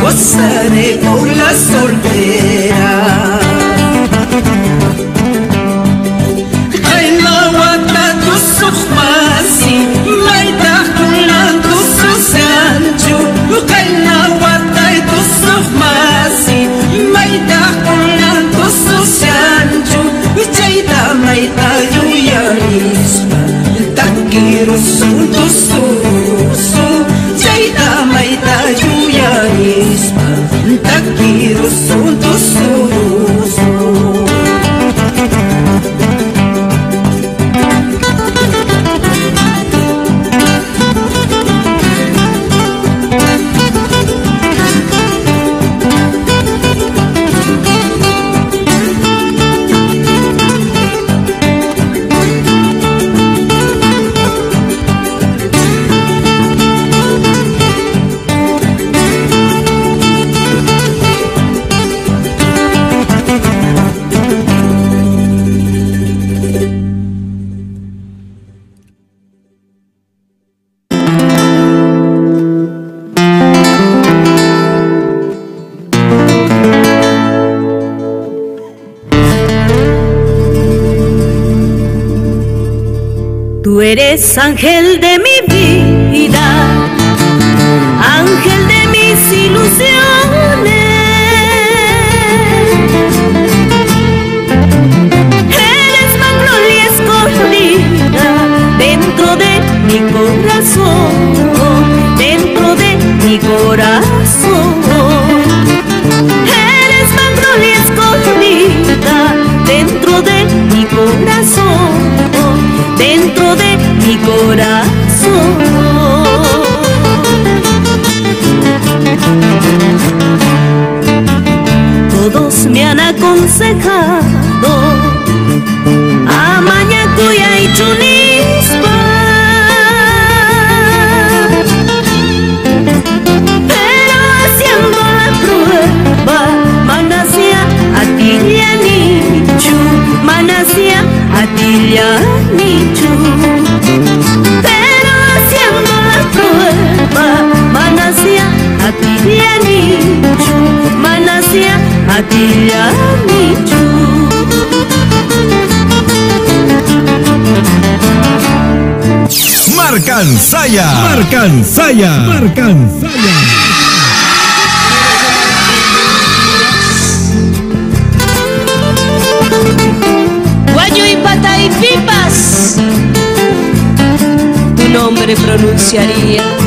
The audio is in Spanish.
gozaré por la soltera. Takiro suntu susu, jaita maita juyanispa. Takiro suntu susu. Tú eres ángel de mi vida, ángel de mis ilusiones. Eres magnolia escondida dentro de mi corazón, dentro de mi corazón. Eres magnolia escondida dentro de mi corazón, dentro de mi corazón. Todos me han aconsejado Amañacuya y Chunispa, pero haciendo la prueba Manasia Atilianichu, Manasia Atilianichu. Pero haciendo la prueba Manasia Atilianichu, Manasia Atilianichu. Marcansaya, Marcansaya, Marcansaya. Guayo y pata y pipas, tu nombre pronunciaría.